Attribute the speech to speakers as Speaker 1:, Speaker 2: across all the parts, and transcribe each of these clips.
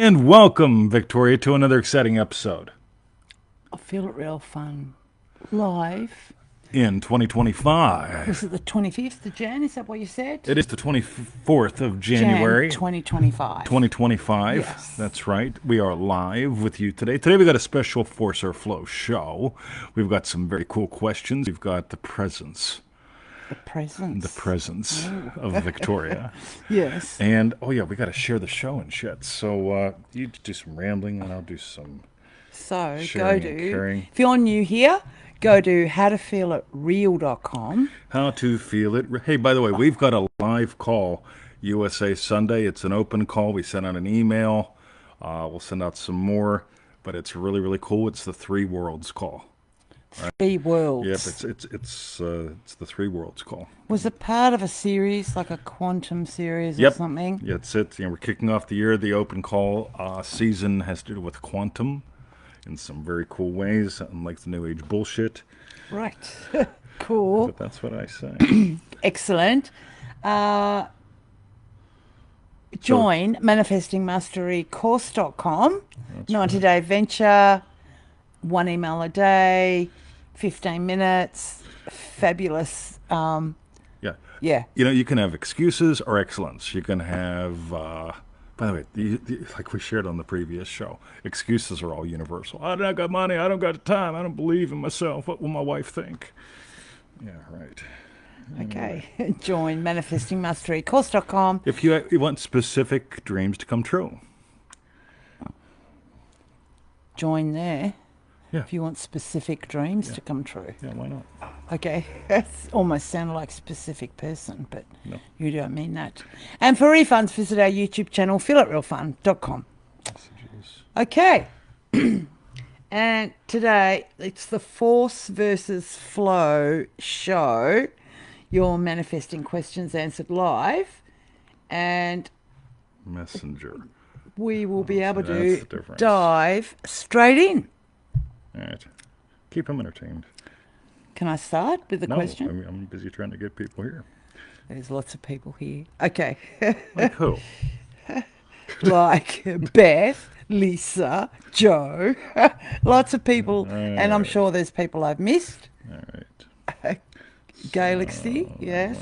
Speaker 1: And welcome, Victoria, to another exciting episode
Speaker 2: I feel it real fun. Live.
Speaker 1: in
Speaker 2: Was
Speaker 1: 2025.
Speaker 2: it the 25th of Jan? Is that what you said?
Speaker 1: It is the 24th of
Speaker 2: Jan
Speaker 1: January,
Speaker 2: 2025.
Speaker 1: 2025.
Speaker 2: Yes.
Speaker 1: That's right. We are live with you today. Today we got a special Force or Flow show. We've got some very cool questions. We've got the presence,
Speaker 2: The
Speaker 1: the
Speaker 2: presents.
Speaker 1: presence of Victoria.
Speaker 2: Yes.
Speaker 1: And, oh yeah, we got to share the show and shit. So you do some rambling and I'll do some
Speaker 2: So
Speaker 1: sharing and caring.
Speaker 2: if you're new here, go to howtofeelitreal.com.
Speaker 1: How to feel it. Hey, by the way, we've got a live call USA Sunday. It's an open call. We sent out an email. We'll send out some more, but it's really, really cool. It's the Three Worlds call.
Speaker 2: Three
Speaker 1: Yep,
Speaker 2: worlds.
Speaker 1: it's the Three Worlds call.
Speaker 2: Was it part of a series, like a quantum series or
Speaker 1: Yep,
Speaker 2: something?
Speaker 1: yeah, it's it. We're kicking off the year. The open call season has to do with quantum in some very cool ways, unlike the New Age bullshit.
Speaker 2: Right. Cool.
Speaker 1: But that's what I say.
Speaker 2: Excellent. Uh,
Speaker 1: So
Speaker 2: Join manifestingmasterycourse.com.
Speaker 1: that's right.
Speaker 2: 90-day venture, one email a day, 15 minutes, fabulous.
Speaker 1: Yeah.
Speaker 2: Yeah.
Speaker 1: You can have excuses or excellence. You can have, by the way, like we shared on the previous show, excuses are all universal. I don't got money. I don't got time. I don't believe in myself. What will my wife think? Yeah, right. Anyway,
Speaker 2: Okay. Join manifestingmasterycourse.com.
Speaker 1: if you want specific dreams to come true,
Speaker 2: Join there
Speaker 1: yeah,
Speaker 2: if you want specific dreams
Speaker 1: yeah,
Speaker 2: to come true.
Speaker 1: yeah, why not?
Speaker 2: Okay. That's almost sounded like specific person, but
Speaker 1: No,
Speaker 2: you don't mean that. And for refunds, visit our YouTube channel, feelitrealfun.com.
Speaker 1: messages.
Speaker 2: Okay. And today it's the Force versus Flow show. Your manifesting questions answered live. And
Speaker 1: Messenger.
Speaker 2: we will be
Speaker 1: So
Speaker 2: able
Speaker 1: that's
Speaker 2: to
Speaker 1: the difference.
Speaker 2: dive straight in.
Speaker 1: All right. Keep them entertained.
Speaker 2: Can I start with the
Speaker 1: No,
Speaker 2: question?
Speaker 1: I'm busy trying to get people here.
Speaker 2: There's lots of people here. Okay.
Speaker 1: Like who?
Speaker 2: Like Beth, Lisa, Joe, lots of people.
Speaker 1: All
Speaker 2: And I'm
Speaker 1: right.
Speaker 2: sure there's people I've missed.
Speaker 1: All right.
Speaker 2: Galaxy, yes.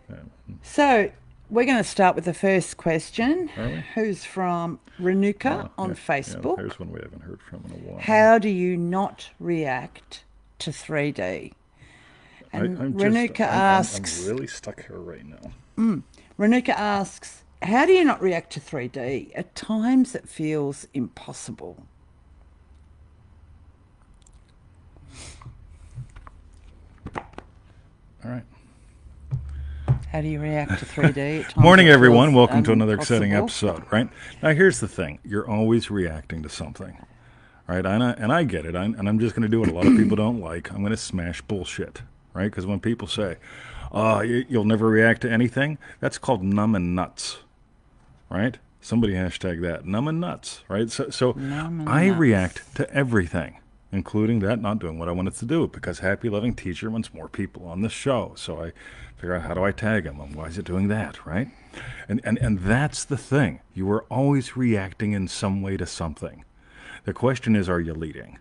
Speaker 1: That one.
Speaker 2: So we're going to start with the first question,
Speaker 1: Are we?
Speaker 2: who's from Renuka on
Speaker 1: Yeah,
Speaker 2: Facebook.
Speaker 1: there's one we haven't heard from in a while.
Speaker 2: How do you not react to 3D? And Renuka asks,
Speaker 1: I'm really stuck here right now.
Speaker 2: Renuka asks, how do you not react to 3D? At times it feels impossible.
Speaker 1: All right.
Speaker 2: How do you react to 3D? At times
Speaker 1: Morning,
Speaker 2: it
Speaker 1: everyone.
Speaker 2: feels
Speaker 1: Welcome to another exciting
Speaker 2: impossible.
Speaker 1: episode. Right now, here's the thing: you're always reacting to something, right? And I get it. And I'm just going to do what a lot of people don't like. I'm going to smash bullshit, right? Because when people say, you'll never react to anything," that's called numb and nuts, right? Somebody hashtag that numb and nuts, right? So
Speaker 2: Numb and
Speaker 1: I
Speaker 2: nuts.
Speaker 1: react to everything, including that not doing what I wanted to do, because Happy Loving Teacher wants more people on the show. So I figure out, how do I tag him and why is it doing that, right? And that's the thing. You are always reacting in some way to something. The question is, are you leading?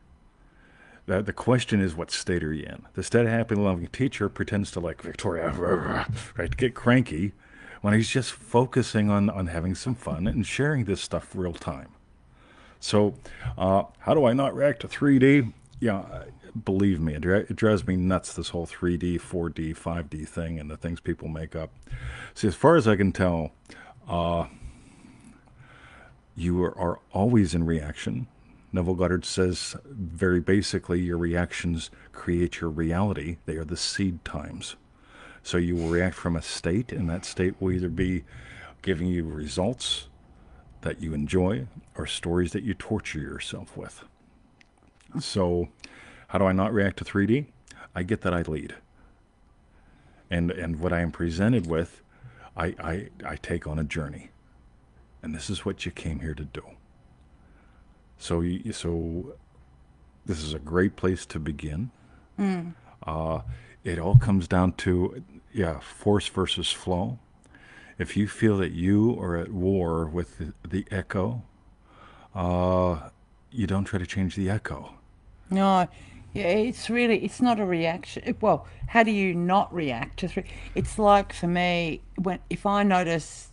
Speaker 1: The question is, what state are you in? The state of Happy Loving Teacher pretends to, like Victoria, right, get cranky when he's just focusing on having some fun and sharing this stuff real time. So, how do I not react to 3D? Yeah, believe me, it drives me nuts, this whole 3D, 4D, 5D thing and the things people make up. See, as far as I can tell, you are always in reaction. Neville Goddard says very basically, your reactions create your reality. They are the seed times. So you will react from a state, and that state will either be giving you results that you enjoy or stories that you torture yourself with. So, how do I not react to 3D? I get that I lead. And what I am presented with, I take on a journey. And this is what you came here to do. So this is a great place to begin. It all comes down to, yeah, force versus flow. If you feel that you are at war with the echo, uh, you don't try to change the echo.
Speaker 2: No, yeah, it's not a reaction. Well, how do you not react to three? It's like for me, when if I notice,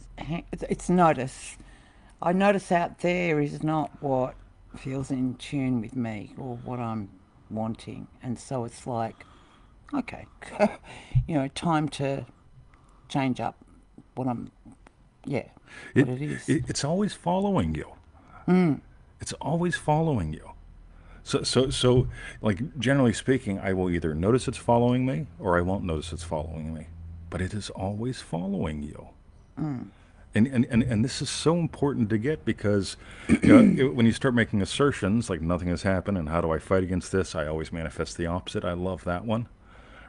Speaker 2: it's notice. I notice out there is not what feels in tune with me or what I'm wanting. And so it's like, okay, time to change up what I'm, yeah, what
Speaker 1: It,
Speaker 2: it is.
Speaker 1: it's always following you. It's always following you. So, like generally speaking, I will either notice it's following me or I won't notice it's following me. But it is always following you. And this is so important to get because when you start making assertions like nothing has happened and how do I fight against this, I always manifest the opposite. I love that one,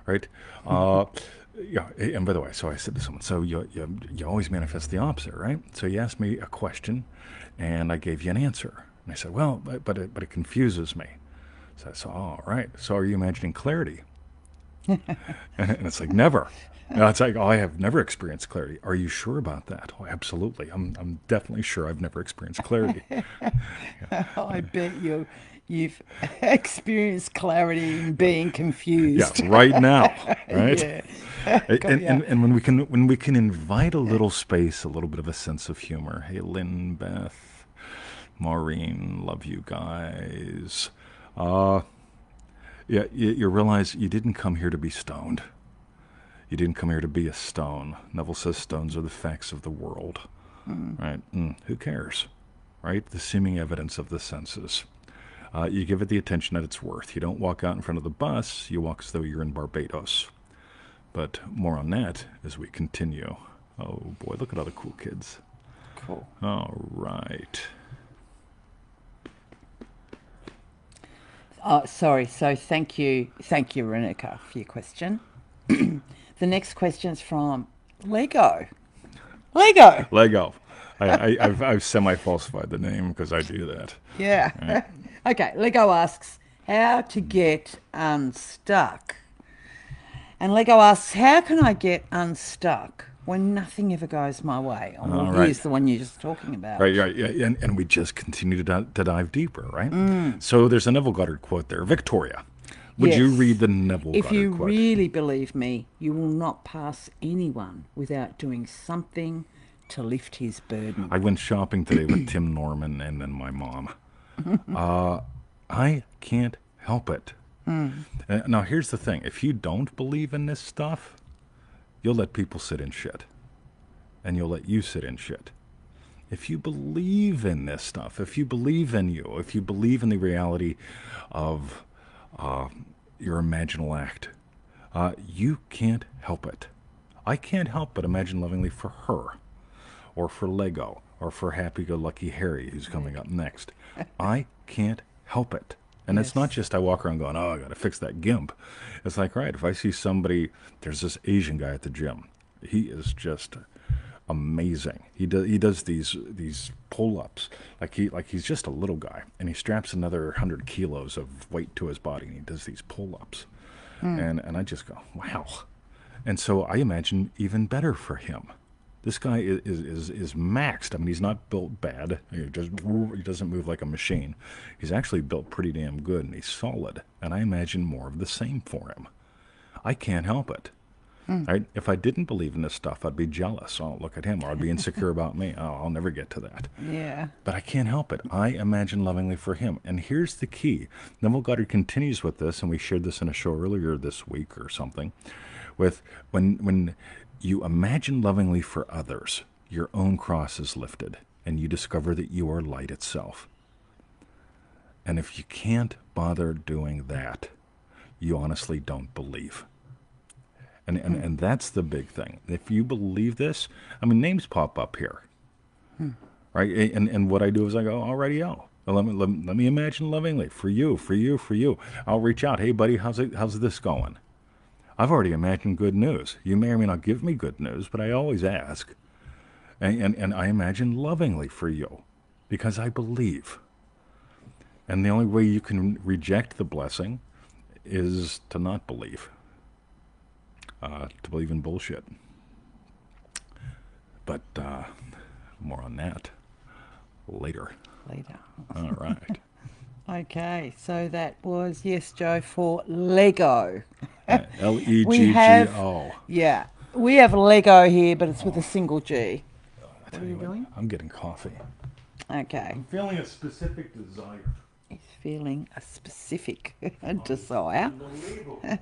Speaker 1: right? Uh, yeah, and by the way, so I said to someone, so you always manifest the opposite, right? So you asked me a question, and I gave you an answer. And I said, well, but it confuses me. So I said, all right. So are you imagining clarity? And it's like never. It's like, oh, I have never experienced clarity. Are you sure about that? Oh, absolutely. I'm definitely sure I've never experienced clarity.
Speaker 2: I bet you've experienced clarity in being
Speaker 1: Yeah,
Speaker 2: confused.
Speaker 1: right now, right?
Speaker 2: Yeah, got
Speaker 1: And,
Speaker 2: ya.
Speaker 1: and, and when we can invite a little space, a little bit of a sense of humor. Hey, Lynn, Beth, Maureen, love you guys. Uh, yeah, you realize you didn't come here to be stoned. You didn't come here to be a stone. Neville says stones are the facts of the world. Right? Who cares? Right? The seeming evidence of the senses. You give it the attention that it's worth. You don't walk out in front of the bus. You walk as though you're in Barbados. But more on that as we continue. Oh boy, look at all the cool kids.
Speaker 2: Cool.
Speaker 1: All right.
Speaker 2: Oh, sorry. So thank you, Renuka, for your question. The next question's from Lego. Lego.
Speaker 1: Leggo. I've semi-falsified the name because I do that. Right?
Speaker 2: Yeah. Okay. Lego asks how to get unstuck. And Lego asks, how can I get unstuck when nothing ever goes my way? Oh, well,
Speaker 1: All right.
Speaker 2: here's the one you're just talking about.
Speaker 1: Right, right, yeah, and we just continue to dive deeper, right? So there's a Neville Goddard quote there. Victoria, would you read
Speaker 2: Yes.
Speaker 1: the Neville
Speaker 2: If
Speaker 1: Goddard
Speaker 2: you
Speaker 1: quote?
Speaker 2: really believe me, you will not pass anyone without doing something to lift his burden.
Speaker 1: I went shopping today with Tim Norman and then my mom. I can't help it. Now, here's the thing. If you don't believe in this stuff, you'll let people sit in shit. And you'll let you sit in shit. If you believe in this stuff, if you believe in you, if you believe in the reality of your imaginal act, you can't help it. I can't help but imagine lovingly for her, or for Lego, or for Happy Go Lucky Harry, who's coming up next. I can't help it. And it's not
Speaker 2: Yes.
Speaker 1: just I walk around going, oh, I got to fix that gimp. It's like, right, if I see somebody, there's this Asian guy at the gym. He is just amazing. He does these pull ups like he's just a little guy, and he straps another 100 kilos of weight to his body, and he does these pull ups, and I just go wow, and so I imagine even better for him. This guy is maxed. I mean, he's not built bad. He doesn't move like a machine. He's actually built pretty damn good, and he's solid. And I imagine more of the same for him. I can't help it. Right? If I didn't believe in this stuff, I'd be jealous. Oh, look at him. Or I'd be insecure about me. Oh, I'll never get to that.
Speaker 2: Yeah.
Speaker 1: But I can't help it. I imagine lovingly for him. And here's the key. Neville Goddard continues with this, and we shared this in a show earlier this week or something, with when you imagine lovingly for others, your own cross is lifted, and you discover that you are light itself. And if you can't bother doing that, you honestly don't believe. And that's the big thing. If you believe this, I mean, names pop up here, right? And what I do is I go, alrighty, well, let me imagine lovingly for you, for you, for you. I'll reach out. Hey, buddy, how's this going? I've already imagined good news. You may or may not give me good news, but I always ask. And I imagine lovingly for you because I believe. And the only way you can reject the blessing is to not believe, to believe in bullshit. But more on that later.
Speaker 2: Later.
Speaker 1: All right.
Speaker 2: Okay, so that was yes, Joe, for Lego. We have,
Speaker 1: Leggo.
Speaker 2: yeah, we have Lego here, but it's with a single G.
Speaker 1: I
Speaker 2: What are
Speaker 1: tell you
Speaker 2: you
Speaker 1: what,
Speaker 2: doing?
Speaker 1: I'm getting coffee.
Speaker 2: Okay,
Speaker 1: I'm feeling a specific desire.
Speaker 2: he's feeling a specific desire.
Speaker 1: Unbelievable.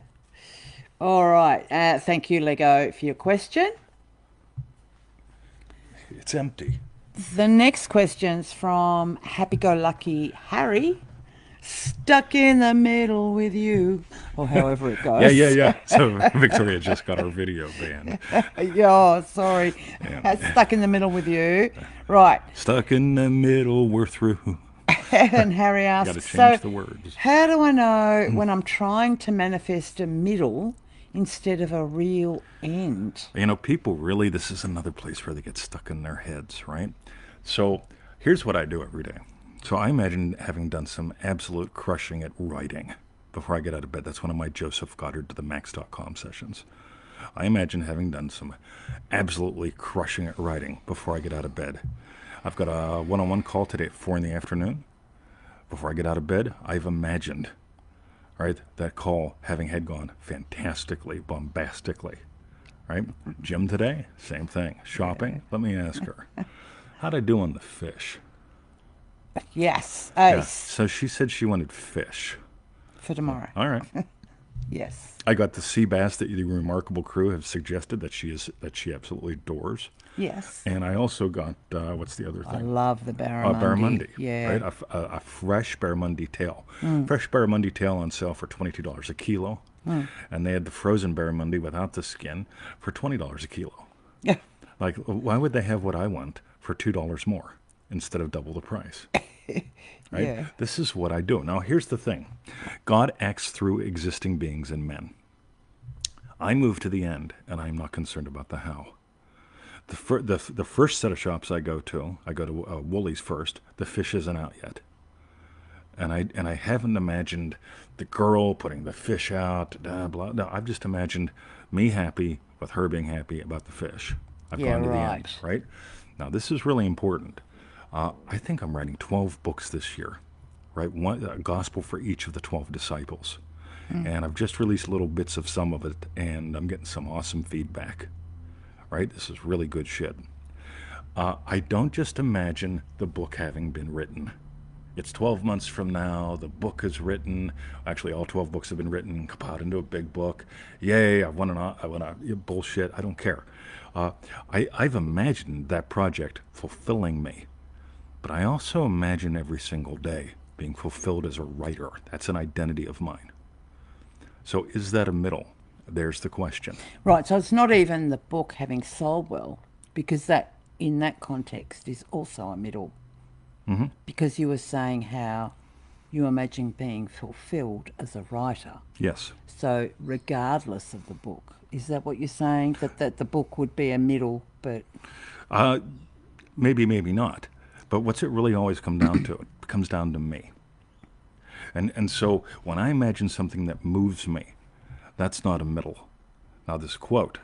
Speaker 2: All right, thank you, Lego, for your question.
Speaker 1: It's empty.
Speaker 2: The next question's from Happy Go Lucky Harry. Stuck in the middle with you, or however it
Speaker 1: Yeah, yeah,
Speaker 2: goes.
Speaker 1: yeah. So Victoria just got our video banned.
Speaker 2: Oh, sorry.
Speaker 1: Yeah.
Speaker 2: Stuck in the middle with you. Right.
Speaker 1: Stuck in the middle, we're through.
Speaker 2: And Harry
Speaker 1: Got to
Speaker 2: asks,
Speaker 1: change
Speaker 2: so
Speaker 1: the words.
Speaker 2: how do I know when I'm trying to manifest a middle instead of a real end?
Speaker 1: You know, people really, this is another place where they get stuck in their heads, right? So here's what I do every day. So I imagine having done some absolute crushing at writing before I get out of bed. That's one of my Joseph Goddard to the max.com sessions. I imagine having done some absolutely crushing at writing before I get out of bed. I've got a one-on-one call today at 4 in the afternoon. Before I get out of bed, I've imagined, right, that call having had gone fantastically, bombastically, right? Gym today, same thing. Shopping, let me ask her, how'd I do on the fish?
Speaker 2: Yes,
Speaker 1: Yeah,
Speaker 2: ace
Speaker 1: so she said she wanted fish.
Speaker 2: for tomorrow.
Speaker 1: All right.
Speaker 2: Yes.
Speaker 1: I got the sea bass that the remarkable crew have suggested that she absolutely adores.
Speaker 2: Yes.
Speaker 1: And I also got, what's the other
Speaker 2: I
Speaker 1: thing?
Speaker 2: love the barramundi.
Speaker 1: Barramundi,
Speaker 2: Yeah.
Speaker 1: right? A fresh barramundi tail. Fresh barramundi tail on sale for $22 a kilo. And they had the frozen barramundi without the skin for $20 a kilo.
Speaker 2: Yeah.
Speaker 1: Like, why would they have what I want for $2 more instead of double the price? Right?
Speaker 2: Yeah.
Speaker 1: This is what I do. Now, here's the thing. God acts through existing beings and men. I move to the end, and I'm not concerned about the how. The first set of shops I go to Woolies first. The fish isn't out yet, and I haven't imagined the girl putting the fish out. Blah, blah. No, I've just imagined me happy with her being happy about the fish. I've
Speaker 2: Yeah,
Speaker 1: gone to the end,
Speaker 2: right.
Speaker 1: right? Now this is really important. I think I'm writing 12 books this year, right? One a gospel for each of the 12 disciples, and I've just released little bits of some of it, and I'm getting some awesome feedback. Right? This is really good shit. I don't just imagine the book having been written. It's 12 months from now. The book is written. Actually, all 12 books have been written, compiled into a big book. Yay! I want to bullshit. I don't care. I've imagined that project fulfilling me, but I also imagine every single day being fulfilled as a writer. That's an identity of mine. So, is that a middle? There's the question.
Speaker 2: Right, so it's not even the book having sold well, because that, in that context, is also a middle.
Speaker 1: Mm-hmm.
Speaker 2: Because you were saying how you imagine being fulfilled as a writer.
Speaker 1: Yes.
Speaker 2: So, regardless of the book, is that what you're saying? That the book would be a middle, but
Speaker 1: Maybe, maybe not. But what's it really always come down to? It comes down to me. And so when I imagine something that moves me, that's not a middle. Now this quote,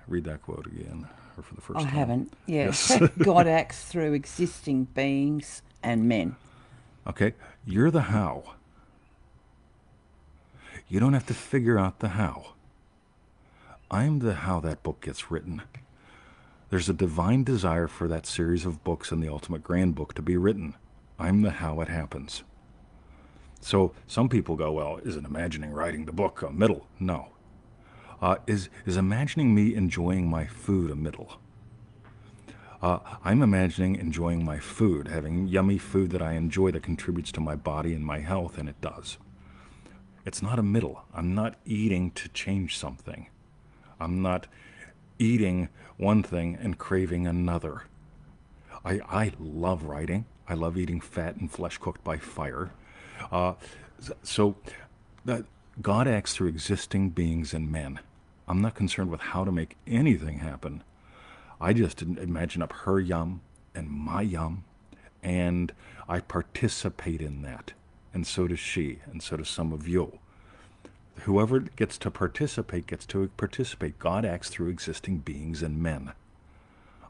Speaker 1: read that quote again, or for the first
Speaker 2: I
Speaker 1: time.
Speaker 2: haven't. Yes.
Speaker 1: Yes.
Speaker 2: God acts through existing beings and men.
Speaker 1: Okay, you're the how. You don't have to figure out the how. I'm the how that book gets written. There's a divine desire for that series of books and the ultimate grand book to be written. I'm the how it happens. So some people go, well, isn't imagining writing the book a middle? No. Is imagining me enjoying my food a middle? I'm imagining enjoying my food, having yummy food that I enjoy that contributes to my body and my health, and it does. It's not a middle. I'm not eating to change something. I'm not eating one thing and craving another. I love writing. I love eating fat and flesh cooked by fire. So that God acts through existing beings and men. I'm not concerned with how to make anything happen. I just imagine up her yum and my yum, and I participate in that. And so does she, and so does some of you. Whoever gets to participate gets to participate. God acts through existing beings and men.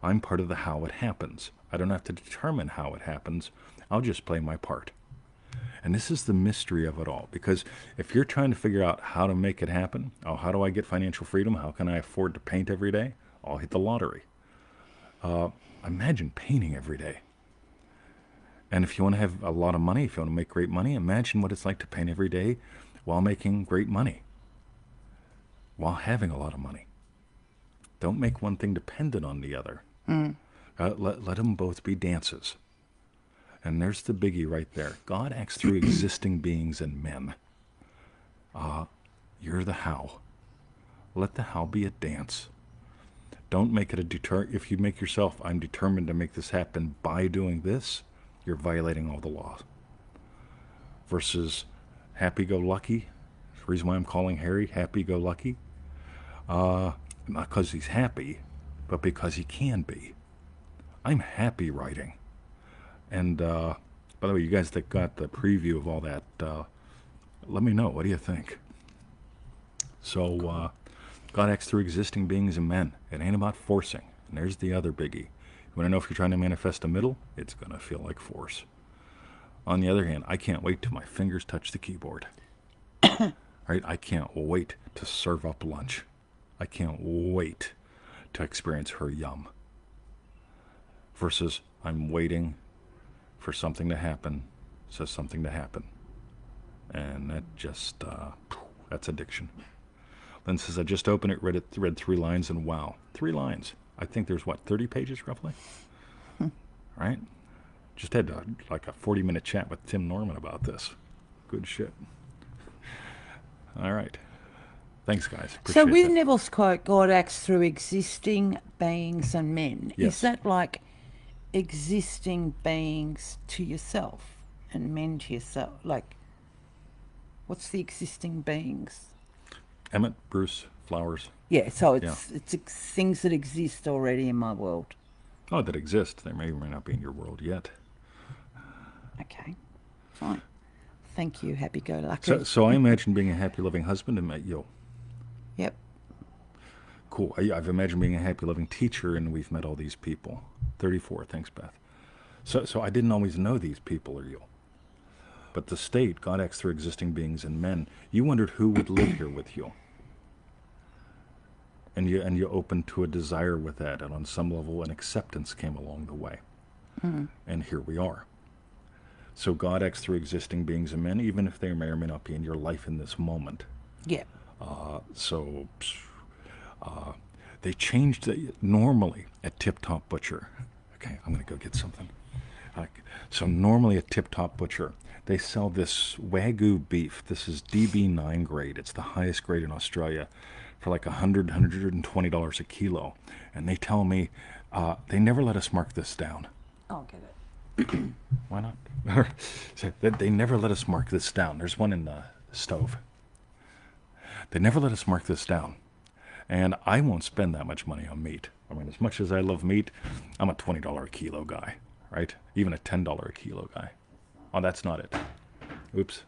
Speaker 1: I'm part of the how it happens. I don't have to determine how it happens. I'll just play my part. And this is the mystery of it all. Because if you're trying to figure out how to make it happen, oh, how do I get financial freedom? How can I afford to paint every day? I'll hit the lottery. Imagine painting every day. And if you want to have a lot of money, if you want to make great money, imagine what it's like to paint every day while making great money, while having a lot of money. Don't make one thing dependent on the other. Let them both be dances. And there's the biggie right there. God acts through existing beings and men. You're the how. Let the how be a dance. Don't make it a deter. If you make yourself, I'm determined to make this happen by doing this, you're violating all the laws. Versus happy-go-lucky. The reason why I'm calling Harry happy-go-lucky, not because he's happy, but because he can be. I'm happy writing. And by the way, you guys that got the preview of all that, let me know. What do you think? So, God acts through existing beings and men. It ain't about forcing. And there's the other biggie. You want to know if you're trying to manifest a middle? It's going to feel like force. On the other hand, I can't wait till my fingers touch the keyboard. Right? I can't wait to serve up lunch. I can't wait to experience her yum. Versus, I'm waiting for something to happen, says something to happen. And that just, that's addiction. Lynn says, I just opened it, read 3 lines, and wow. 3 lines. I think there's, 30 pages roughly? Right? Just had like a 40-minute chat with Tim Norman about this. Good shit. All right. Thanks, guys.
Speaker 2: So
Speaker 1: Appreciate
Speaker 2: with
Speaker 1: that.
Speaker 2: Neville's quote, God acts through existing beings and men.
Speaker 1: Yes.
Speaker 2: Is that like existing beings to yourself and men to yourself? Like, what's the existing beings?
Speaker 1: Emmett, Bruce, Flowers.
Speaker 2: Yeah, so it's things that exist already in my world.
Speaker 1: Oh, that exist. They may or may not be in your world yet.
Speaker 2: Okay, fine. Thank you, happy-go-lucky.
Speaker 1: So I imagine being a happy, loving husband and met you.
Speaker 2: Yep.
Speaker 1: Cool. I've imagined being a happy, loving teacher, and we've met all these people. 34. Thanks, Beth. So I didn't always know these people are you. But the state, God acts through existing beings and men. You wondered who would live here with you. And you opened to a desire with that, and on some level an acceptance came along the way. And here we are. So God acts through existing beings and men, even if they may or may not be in your life in this moment.
Speaker 2: Yeah.
Speaker 1: They changed normally at Tip Top Butcher. Okay, I'm going to go get something. So normally at Tip Top Butcher, they sell this Wagyu beef. This is DB9 grade. It's the highest grade in Australia for like $120 a kilo. And they tell me they never let us mark this down.
Speaker 2: I'll get it.
Speaker 1: Why not? So they never let us mark this down. There's one in the stove. They never let us mark this down. And I won't spend that much money on meat. I mean, as much as I love meat, I'm a $20 a kilo guy, right? Even a $10 a kilo guy. Oh, that's not it. Oops.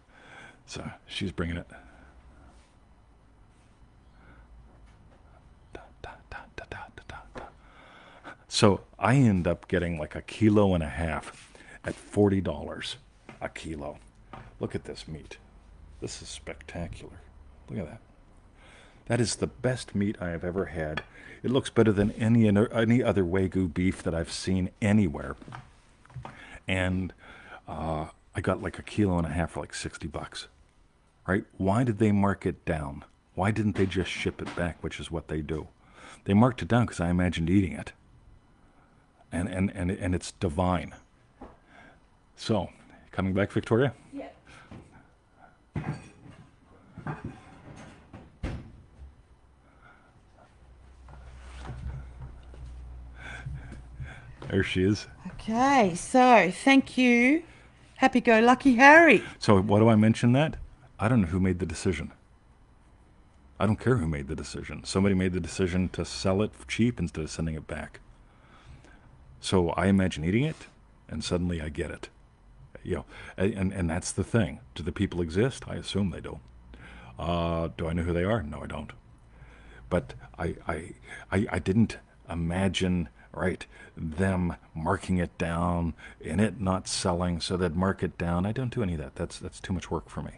Speaker 1: So she's bringing it. So I end up getting like 1.5 kilos at $40 a kilo. Look at this meat. This is spectacular. Look at that. That is the best meat I have ever had. It looks better than any other Wagyu beef that I've seen anywhere. And I got like 1.5 kilos for like $60. Right? Why did they mark it down? Why didn't they just ship it back, which is what they do? They marked it down because I imagined eating it. And it's divine. So, coming back, Victoria?
Speaker 2: Yeah.
Speaker 1: There she is.
Speaker 2: Okay, so thank you, happy-go-lucky Harry.
Speaker 1: So why do I mention that? I don't know who made the decision. I don't care who made the decision. Somebody made the decision to sell it cheap instead of sending it back. So I imagine eating it, and suddenly I get it. And that's the thing. Do the people exist? I assume they do. Do I know who they are? No, I don't. But I didn't imagine right? Them marking it down and it not selling, so they'd mark it down. I don't do any of that. That's too much work for me.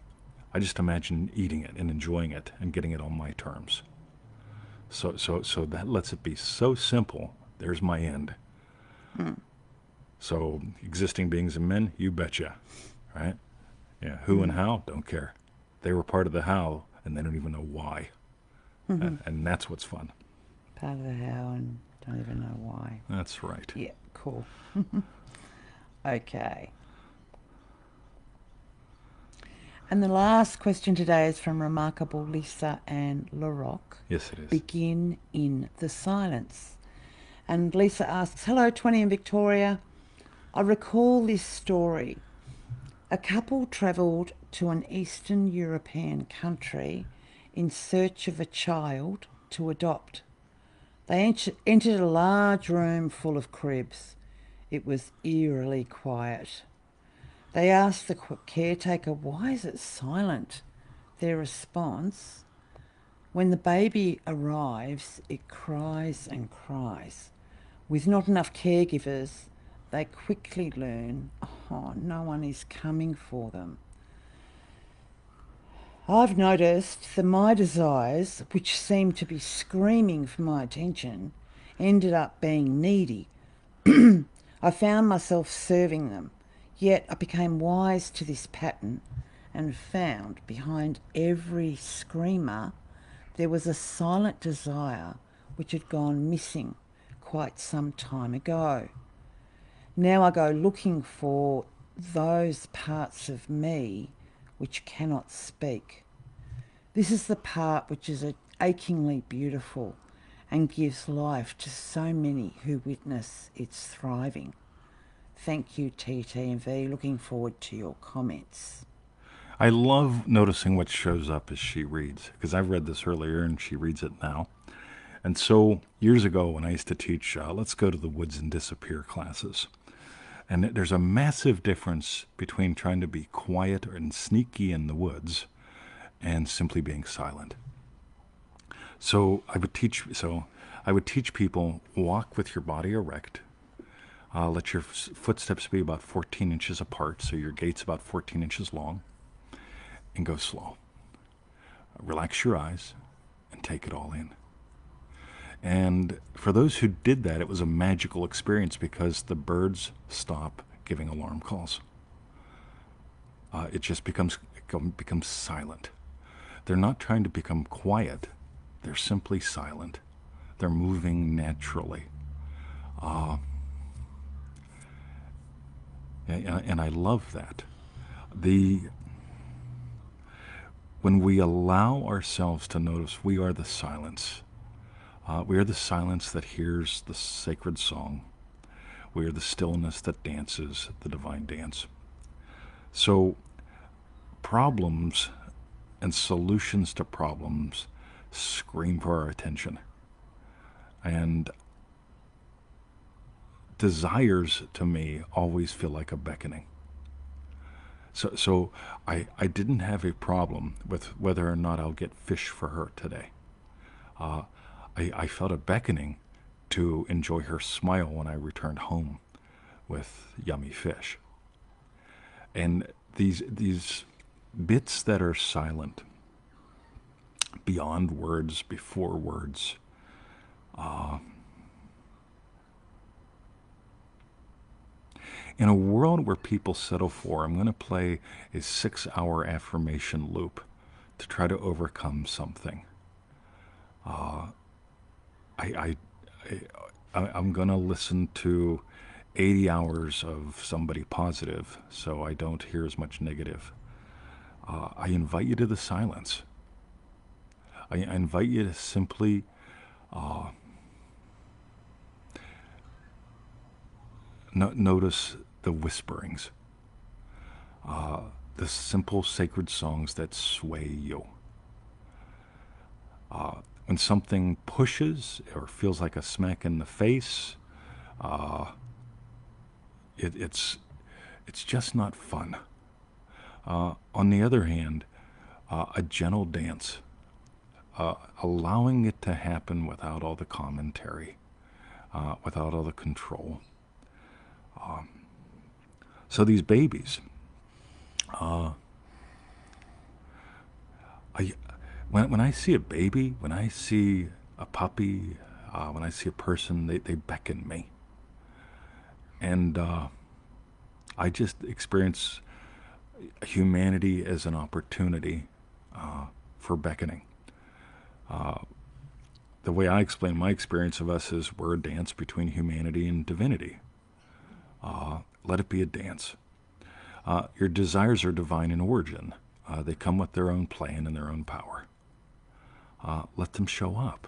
Speaker 1: I just imagine eating it and enjoying it and getting it on my terms. So that lets it be so simple. There's my end.
Speaker 2: Mm.
Speaker 1: So existing beings and men, you betcha, right? Yeah, who and
Speaker 2: Mm.
Speaker 1: how, don't care. They were part of the how, and they don't even know why,
Speaker 2: Mm-hmm.
Speaker 1: and that's what's fun.
Speaker 2: Part of the how and don't even know why.
Speaker 1: That's right.
Speaker 2: Yeah, cool. Okay. And the last question today is from Remarkable Lisa and LaRock.
Speaker 1: Yes, it is.
Speaker 2: Begin in the silence. And Lisa asks, hello, 20 in Victoria. I recall this story. A couple travelled to an Eastern European country in search of a child to adopt. They entered a large room full of cribs. It was eerily quiet. They asked the caretaker, why is it silent? Their response, when the baby arrives, it cries and cries. With not enough caregivers, they quickly learn, oh, no one is coming for them. I've noticed that my desires, which seemed to be screaming for my attention, ended up being needy. I found myself serving them, yet I became wise to this pattern and found behind every screamer there was a silent desire which had gone missing quite some time ago. Now I go looking for those parts of me which cannot speak. This is the part which is achingly beautiful and gives life to so many who witness its thriving. Thank you, TT and V. Looking forward to your comments.
Speaker 1: I love noticing what shows up as she reads, because I've read this earlier and she reads it now. And so years ago, when I used to teach Let's Go to the Woods and Disappear classes, and there's a massive difference between trying to be quiet and sneaky in the woods and simply being silent. So I would teach people, walk with your body erect. Let your footsteps be about 14 inches apart, so your gait's about 14 inches long, and go slow. Relax your eyes and take it all in. And for those who did that, it was a magical experience because the birds stop giving alarm calls. It just becomes silent. They're not trying to become quiet. They're simply silent. They're moving naturally. Uh, and I love that. The When we allow ourselves to notice, we are the silence. We are the silence that hears the sacred song. We are the stillness that dances the divine dance. So problems and solutions to problems scream for our attention. And desires to me always feel like a beckoning. So I didn't have a problem with whether or not I'll get fish for her today. Uh, I felt a beckoning to enjoy her smile when I returned home with yummy fish. And these bits that are silent, beyond words, before words, uh, in a world where people settle for, I'm going to play a 6-hour affirmation loop to try to overcome something. Uh, I, I'm going to listen to 80 hours of somebody positive so I don't hear as much negative. I invite you to the silence. I invite you to simply uh, notice the whisperings, uh, the simple sacred songs that sway you. When something pushes or feels like a smack in the face, uh, it's just not fun. On the other hand, a gentle dance, allowing it to happen without all the commentary, without all the control. So these babies, I, when I see a baby, when I see a puppy, when I see a person, they beckon me. And I just experience humanity as an opportunity for beckoning. The way I explain my experience of us is we're a dance between humanity and divinity. Let it be a dance. Your desires are divine in origin. They come with their own plan and their own power. Let them show up.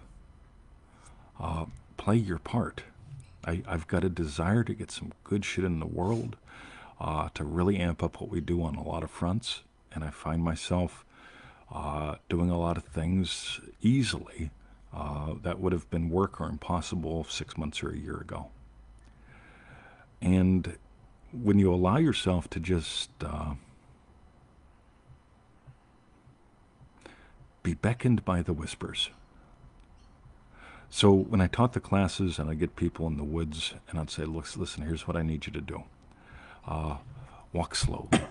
Speaker 1: Play your part. I've got a desire to get some good shit in the world, to really amp up what we do on a lot of fronts, and I find myself doing a lot of things easily that would have been work or impossible 6 months or a year ago. And when you allow yourself to just be beckoned by the whispers. So when I taught the classes and I get people in the woods and I'd say, look, listen, here's what I need you to do. Walk slowly,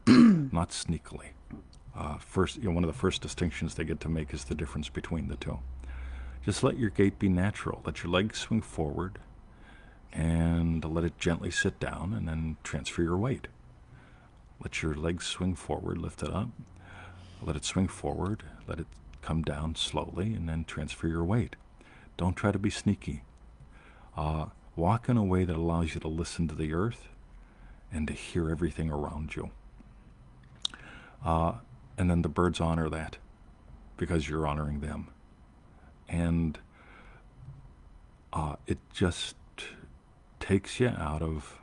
Speaker 1: not sneakily. First, one of the first distinctions they get to make is the difference between the two. Just let your gait be natural. Let your legs swing forward and let it gently sit down and then transfer your weight. Let your legs swing forward, lift it up. Let it swing forward, let it come down slowly, and then transfer your weight. Don't try to be sneaky. Walk in a way that allows you to listen to the earth and to hear everything around you. And then the birds honor that because you're honoring them. And it just takes you out of...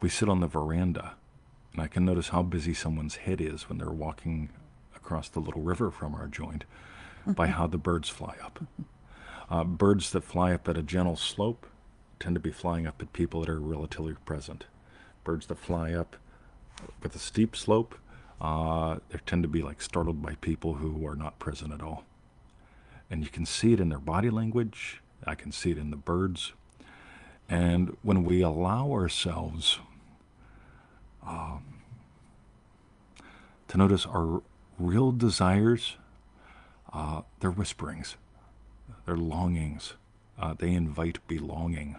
Speaker 1: we sit on the veranda, and I can notice how busy someone's head is when they're walking across the little river from our joint by how the birds fly up. Birds that fly up at a gentle slope tend to be flying up at people that are relatively present. Birds that fly up with a steep slope, they tend to be like startled by people who are not present at all. And you can see it in their body language. I can see it in the birds. And when we allow ourselves to notice our real desires, they're whisperings, they're longings, they invite belonging.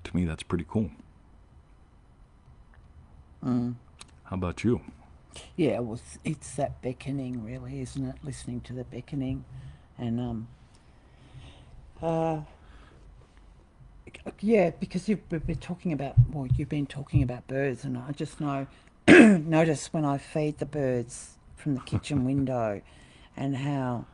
Speaker 1: To me, that's pretty cool. How about you?
Speaker 2: Yeah, well, it's that beckoning, really, isn't it? Listening to the beckoning, and yeah, because you've been talking about, well, you've been talking about birds, and I just know, notice when I feed the birds from the kitchen window, and how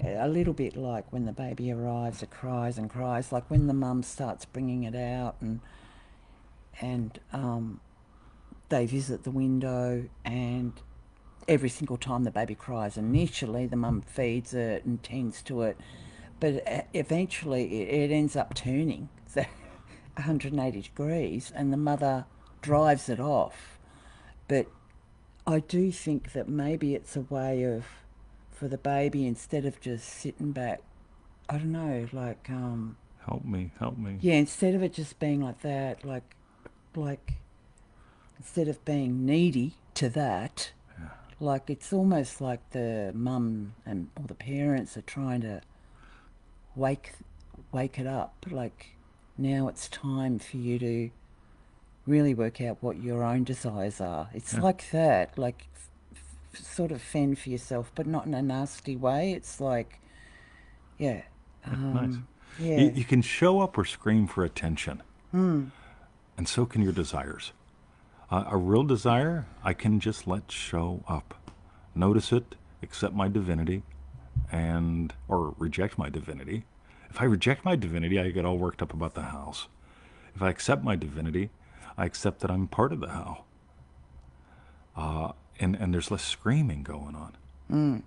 Speaker 2: a little bit like when the baby arrives, it cries and cries, like when the mum starts bringing it out, and they visit the window, and every single time the baby cries, initially the mum feeds it and tends to it, but eventually it ends up turning 180 degrees and the mother drives it off. But I do think that maybe it's a way of, for the baby, instead of just sitting back, I don't know, like,
Speaker 1: Help me, help me.
Speaker 2: yeah, instead of it just being like that, like, instead of being needy to that,
Speaker 1: Yeah.
Speaker 2: like it's almost like the mum and all the parents are trying to wake wake it up. Like, now it's time for you to really work out what your own desires are. It's
Speaker 1: Yeah.
Speaker 2: like that, like sort of fend for yourself, but not in a nasty way. It's like, yeah,
Speaker 1: Yeah, nice.
Speaker 2: yeah,
Speaker 1: You can show up or scream for attention, and so can your desires. A real desire, I can just let show up. Notice it, accept my divinity, and or reject my divinity. If I reject my divinity, I get all worked up about the house. If I accept my divinity, I accept that I'm part of the how. And there's less screaming going on.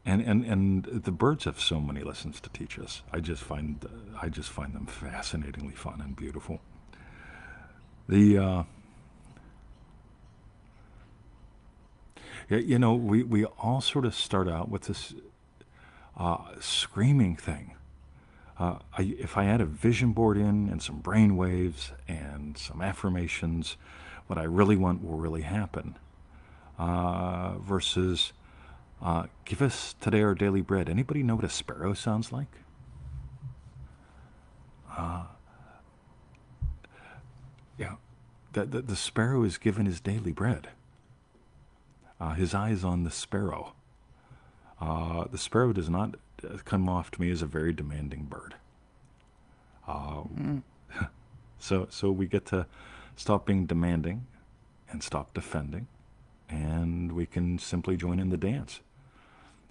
Speaker 1: And the birds have so many lessons to teach us. I just find them fascinatingly fun and beautiful. The You know, we all sort of start out with this screaming thing. If I add a vision board in and some brain waves and some affirmations, what I really want will really happen. Versus, give us today our daily bread. Anybody know what a sparrow sounds like? Yeah, the sparrow is given his daily bread. His eye is on the sparrow. The sparrow does not come off to me as a very demanding bird.
Speaker 2: Mm.
Speaker 1: So we get to stop being demanding and stop defending, and we can simply join in the dance.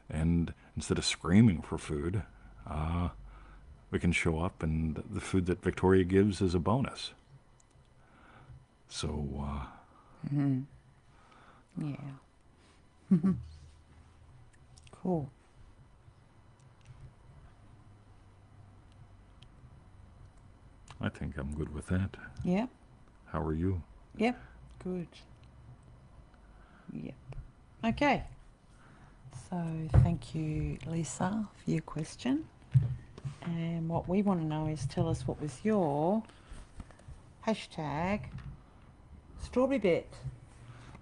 Speaker 1: And instead of screaming for food, uh, we can show up, and the food that Victoria gives is a bonus. So
Speaker 2: Mm. Yeah. Cool.
Speaker 1: I think I'm good with that.
Speaker 2: Yep.
Speaker 1: How are you?
Speaker 2: Yep. Good. Yep. Okay. So thank you, Lisa, for your question. And what we want to know is tell us what was your hashtag strawberry bit.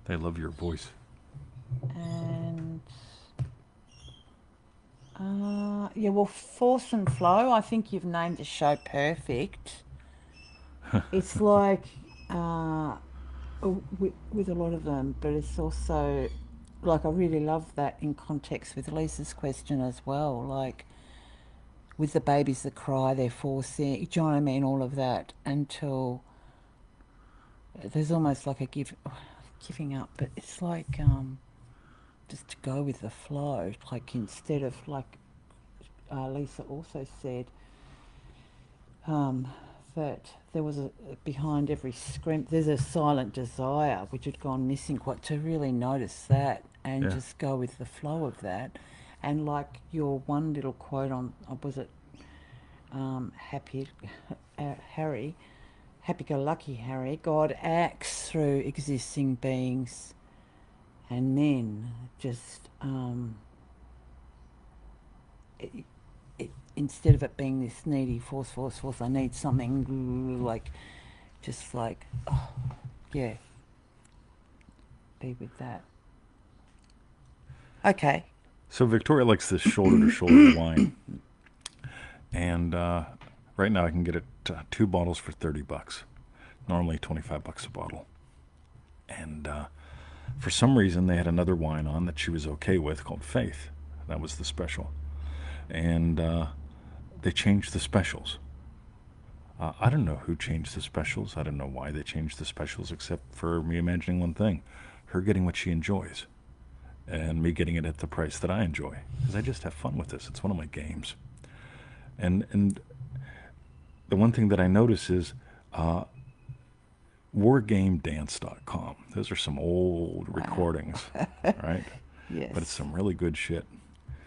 Speaker 1: They love your voice.
Speaker 2: And yeah, well, force and flow. I think you've named the show perfect. It's like with a lot of them, but it's also like I really love that in context with Lisa's question as well. Like with the babies that cry, they're forcing. Do you know what I mean? All of that until there's almost like giving up, but it's like just to go with the flow. Like instead of like Lisa also said that there was a behind every scream there's a silent desire which had gone missing. Quite to really notice that and
Speaker 1: Yeah.
Speaker 2: just go with the flow of that. And like your one little quote on was it happy Harry, happy-go-lucky Harry, God acts through existing beings, and then just instead of it being this needy force, I need something like, just like, oh, yeah, be with that. Okay.
Speaker 1: So Victoria likes this shoulder to shoulder wine, and right now I can get it two bottles for $30. Normally $25 a bottle. And for some reason they had another wine on that she was okay with called Faith. That was the special, and they changed the specials. I don't know who changed the specials. I don't know why they changed the specials, except for me imagining one thing: her getting what she enjoys, and me getting it at the price that I enjoy. Because I just have fun with this. It's one of my games. And the one thing that I notice is wargamedance.com. Those are some old
Speaker 2: Wow.
Speaker 1: recordings, right? But it's
Speaker 2: Yes.
Speaker 1: some really good shit.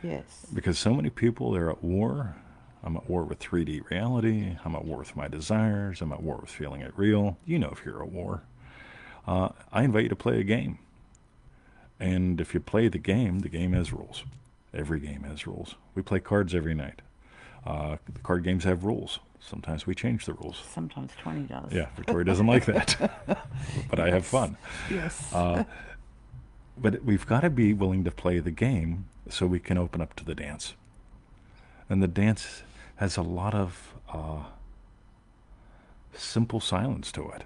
Speaker 2: Yes.
Speaker 1: Because so many people, they're at war. I'm at war with 3D reality. I'm at war with my desires. I'm at war with feeling it real. You know if you're at war. I invite you to play a game. And if you play the game has rules. Every game has rules. We play cards every night. The card games have rules. Sometimes we change the rules.
Speaker 2: Sometimes 20 does.
Speaker 1: Yeah, Victoria doesn't like that, but I have
Speaker 2: Yes.
Speaker 1: fun.
Speaker 2: Yes.
Speaker 1: But we've got to be willing to play the game so we can open up to the dance. And the dance has a lot of simple silence to it.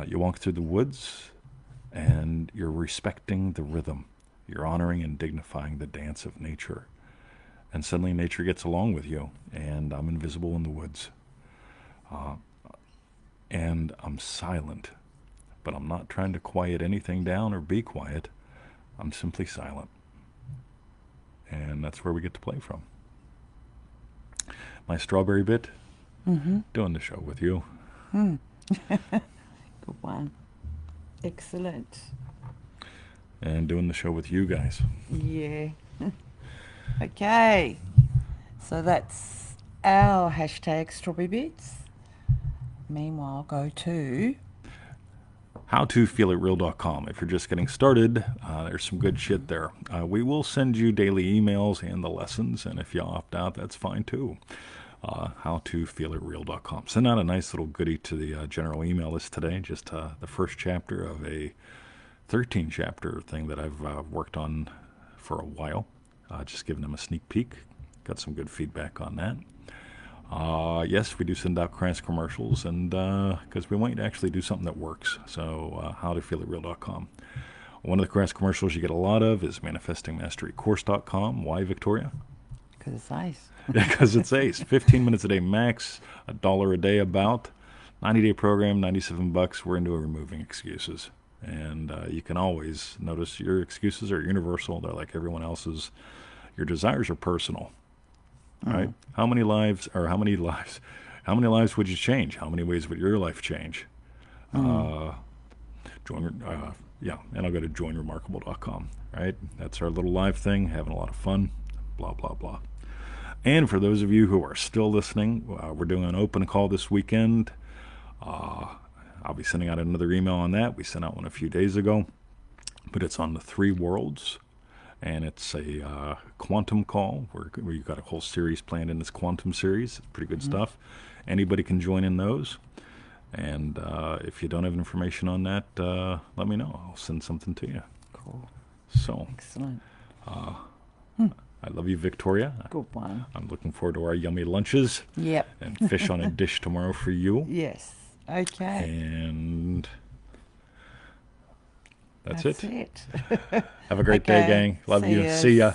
Speaker 1: You walk through the woods and you're respecting the rhythm. You're honoring and dignifying the dance of nature. And suddenly nature gets along with you, and I'm invisible in the woods. Uh, and I'm silent, but I'm not trying to quiet anything down or be quiet. I'm simply silent. And that's where we get to play from. My strawberry bit,
Speaker 2: Mm-hmm.
Speaker 1: doing the show with you.
Speaker 2: Mm. Good one. Excellent.
Speaker 1: And doing the show with you guys.
Speaker 2: Yeah. Okay. So that's our hashtag strawberry bits. Meanwhile, go to
Speaker 1: howtofeelitreal.com. If you're just getting started, there's some good shit there. We will send you daily emails and the lessons, and if you opt out, that's fine too. Howtofeelitreal.com. Send out a nice little goodie to the general email list today. Just the first chapter of a 13 chapter thing that I've worked on for a while. Just giving them a sneak peek. Got some good feedback on that. Yes, we do send out cries commercials, and because we want you to actually do something that works. So, howtofeelitreal.com. One of the cries commercials you get a lot of is manifestingmasterycourse.com. Why, Victoria?
Speaker 2: Because it's ice.
Speaker 1: Because it's ace. 15 minutes a day max, $1 a day about. 90-day program, $97. We're into removing excuses. And you can always notice your excuses are universal. They're like everyone else's. Your desires are personal. Right? How many lives would you change? How many ways would your life change? Yeah, and I'll go to joinremarkable.com. Right? That's our little live thing, having a lot of fun, blah, blah, blah. And for those of you who are still listening, we're doing an open call this weekend. I'll be sending out another email on that. We sent out one a few days ago, but it's on the 3 worlds. And it's a quantum call where you've got a whole series planned in this quantum series. Pretty good stuff. Anybody can join in those. And if you don't have information on that, let me know. I'll send something to you.
Speaker 2: Cool.
Speaker 1: So,
Speaker 2: Excellent.
Speaker 1: I love you, Victoria.
Speaker 2: Good one.
Speaker 1: I'm looking forward to our yummy lunches.
Speaker 2: Yep.
Speaker 1: And fish on a dish tomorrow for you.
Speaker 2: Yes. Okay.
Speaker 1: And that's
Speaker 2: That's
Speaker 1: it.
Speaker 2: it.
Speaker 1: Have a great day,
Speaker 2: Okay.
Speaker 1: gang. Love
Speaker 2: See
Speaker 1: you.
Speaker 2: yas.
Speaker 1: See ya.